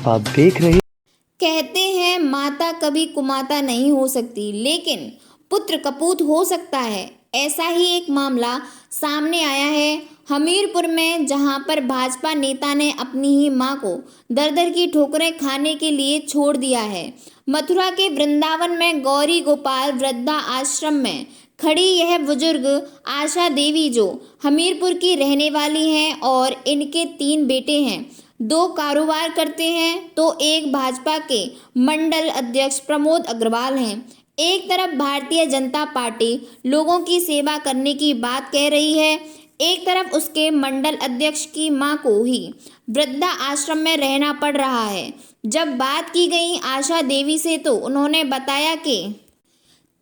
आप देख रहे कहते हैं माता कभी कुमाता नहीं हो सकती, लेकिन पुत्र कपूत हो सकता है। ऐसा ही एक मामला सामने आया है हमीरपुर में, जहां पर भाजपा नेता ने अपनी ही मां को दर दर की ठोकरें खाने के लिए छोड़ दिया है। मथुरा के वृंदावन में गौरी गोपाल वृद्धा आश्रम में खड़ी यह बुजुर्ग आशा देवी, जो हमीरपुर की रहने वाली हैं और इनके 3 बेटे हैं। 2 कारोबार करते हैं तो एक भाजपा के मंडल अध्यक्ष प्रमोद अग्रवाल हैं। एक तरफ भारतीय जनता पार्टी लोगों की सेवा करने की बात कह रही है, एक तरफ उसके मंडल अध्यक्ष की मां को ही वृद्धा आश्रम में रहना पड़ रहा है। जब बात की गई आशा देवी से तो उन्होंने बताया कि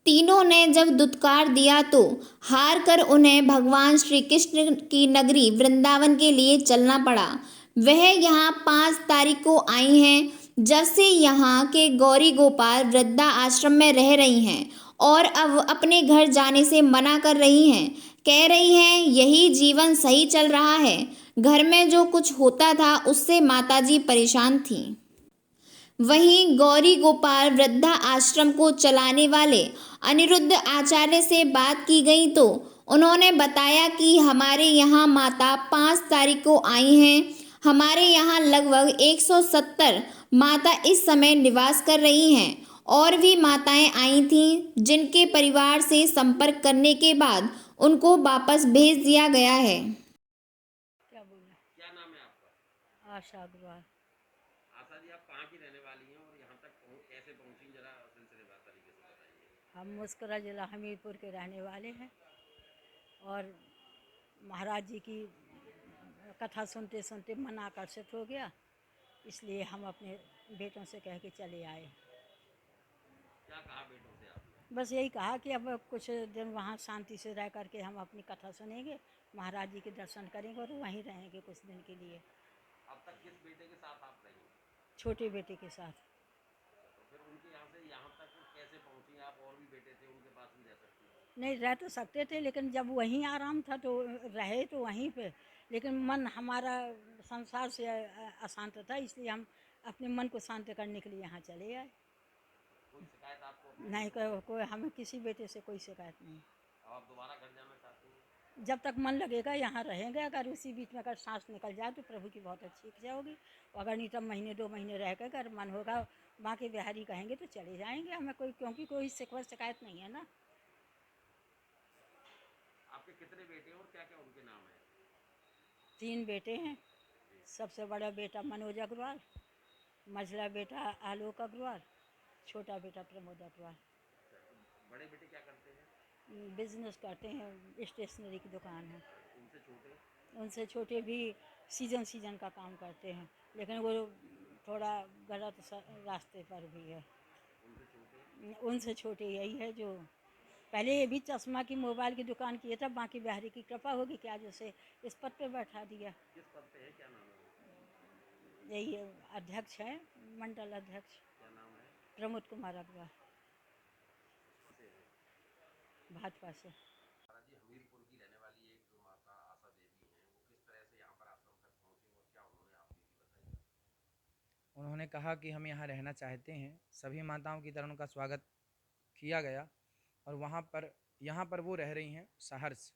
तीनों ने जब दुत्कार दिया तो हार कर उन्हें भगवान श्री कृष्ण की नगरी वृंदावन के लिए चलना पड़ा। वह यहाँ 5 तारीख को आई हैं, जब से यहाँ के गौरी गोपाल वृद्धा आश्रम में रह रही हैं और अब अपने घर जाने से मना कर रही हैं। कह रही हैं यही जीवन सही चल रहा है। घर में जो कुछ होता था उससे माताजी परेशान थीं। वहीं गौरी गोपाल वृद्धा आश्रम को चलाने वाले अनिरुद्ध आचार्य से बात की गई तो उन्होंने बताया कि हमारे यहाँ माता 5 तारीख को आई हैं। हमारे यहाँ लगभग 170 माता इस समय निवास कर रही हैं और भी माताएं आई थीं, जिनके परिवार से संपर्क करने के बाद उनको वापस भेज दिया गया है। क्या बोला? क्या नाम है आपका? आशा अग्रवाल। आशा जी, आप कहाँ की रहने वाली हैं और यहाँ तक कैसे पहुँची, जरा सिलसिलेवार तरीके से बताइए। हम मुस्कुरा जिला हमीरपुर के रहने वाले हैं और महाराज जी की कथा सुनते सुनते मन आकर्षित हो गया, इसलिए हम अपने बेटों से कह के चले आए। क्या कहा बेटों से आपने? बस यही कहा कि अब कुछ दिन वहाँ शांति से रह करके हम अपनी कथा सुनेंगे, महाराज जी के दर्शन करेंगे और वहीं रहेंगे कुछ दिन के लिए। अब तक किस बेटे के साथ आप रही? छोटे बेटे के साथ। तो फिर उनके यहाँ से यहाँ तक कैसे पहुँची आप? और भी बेटे थे, उनके पास भी रह सकती हैं। नहीं, रह तो सकते थे, लेकिन जब वहीं आराम था तो रहे तो वहीं पे, लेकिन मन हमारा संसार से अशांत था, इसलिए हम अपने मन को शांत करने के लिए यहाँ चले आए। कोई शिकायत आपको? नहीं, कोई हमें किसी बेटे से कोई शिकायत नहीं। अब आप दोबारा घर जाना चाहती हैं? जब तक मन लगेगा यहाँ रहेंगे, अगर उसी बीच में अगर सांस निकल जाए तो प्रभु की बहुत अच्छी इच्छा होगी, अगर नहीं तब महीने 2 महीने रह कर अगर मन होगा माँ के बिहारी कहेंगे तो चले जाएंगे। हमें कोई, क्योंकि कोई शिकायत नहीं है ना। आपके कितने बेटे हैं और क्या क्या उनके नाम है? 3 बेटे हैं। सबसे बड़ा बेटा मनोज अग्रवाल, मझला बेटा आलोक अग्रवाल, छोटा बेटा प्रमोद अग्रवाल। बड़े बेटे क्या करते हैं? बिजनेस करते हैं, स्टेशनरी की दुकान है। उनसे छोटे? उनसे छोटे भी सीजन का काम करते हैं, लेकिन वो थोड़ा गलत रास्ते पर भी है। उनसे छोटे? उनसे छोटे यही है जो पहले ये भी चश्मा की मोबाइल की दुकान किए था, बाकी बिहारी की कृपा होगी कि आज उसे इस पद पे बैठा दिया। किस पद पे है, क्या नाम है उनका? यही अध्यक्ष है, मंडल अध्यक्ष क्या नाम है? प्रमोद कुमार अग्रवाल, से है। भाजपा से। महाराज जी, हमीरपुर की रहने वाली एक जो माता आशा देवी हैं, वो किस तरह से यहाँ पर आश्रम तक पहुँची और क्या उन्होंने आपकी भी बताई? उन्होंने कहा कि हम यहाँ रहना चाहते हैं। सभी माताओं की तरह उनका स्वागत किया गया और यहाँ पर वो रह रही हैं सहर्ष।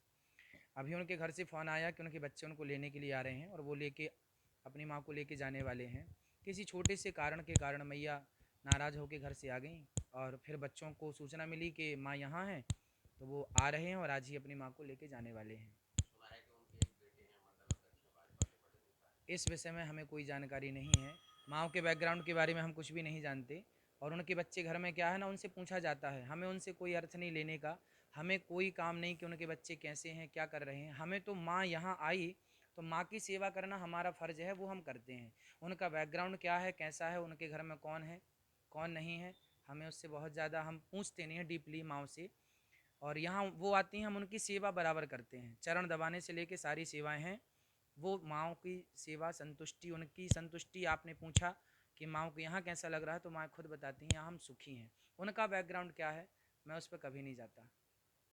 अभी उनके घर से फ़ोन आया कि उनके बच्चे उनको लेने के लिए आ रहे हैं और वो लेके अपनी माँ को लेके जाने वाले हैं। किसी छोटे से कारण के कारण मैया नाराज़ होकर घर से आ गई और फिर बच्चों को सूचना मिली कि माँ यहाँ हैं, तो वो आ रहे हैं और आज ही अपनी माँ को लेके जाने वाले हैं। सुना है कि उनके एक बेटे हैं मंडल अध्यक्ष में, भाजपा के बड़े नेता हैं। इस विषय में हमें कोई जानकारी नहीं है। माँओं के बैकग्राउंड के बारे में हम कुछ भी नहीं जानते और उनके बच्चे घर में क्या है ना, उनसे पूछा जाता है। हमें उनसे कोई अर्थ नहीं लेने का, हमें कोई काम नहीं कि उनके बच्चे कैसे हैं, क्या कर रहे हैं। हमें तो माँ यहाँ आई तो माँ की सेवा करना हमारा फ़र्ज़ है, वो हम करते हैं। उनका बैकग्राउंड क्या है, कैसा है, उनके घर में कौन है कौन नहीं है, हमें उससे बहुत ज़्यादा हम पूछते नहीं हैं डीपली माँओं से। और यहाँ वो आती हैं, हम उनकी सेवा बराबर करते हैं। चरण दबाने से लेके सारी सेवाएं हैं। वो माँओं की सेवा, संतुष्टि, उनकी संतुष्टि। आपने पूछा कि माँओं को यहाँ कैसा लग रहा है, तो माँ खुद बताती हैं यहाँ हम सुखी हैं। उनका बैकग्राउंड क्या है मैं उस पर कभी नहीं जाता।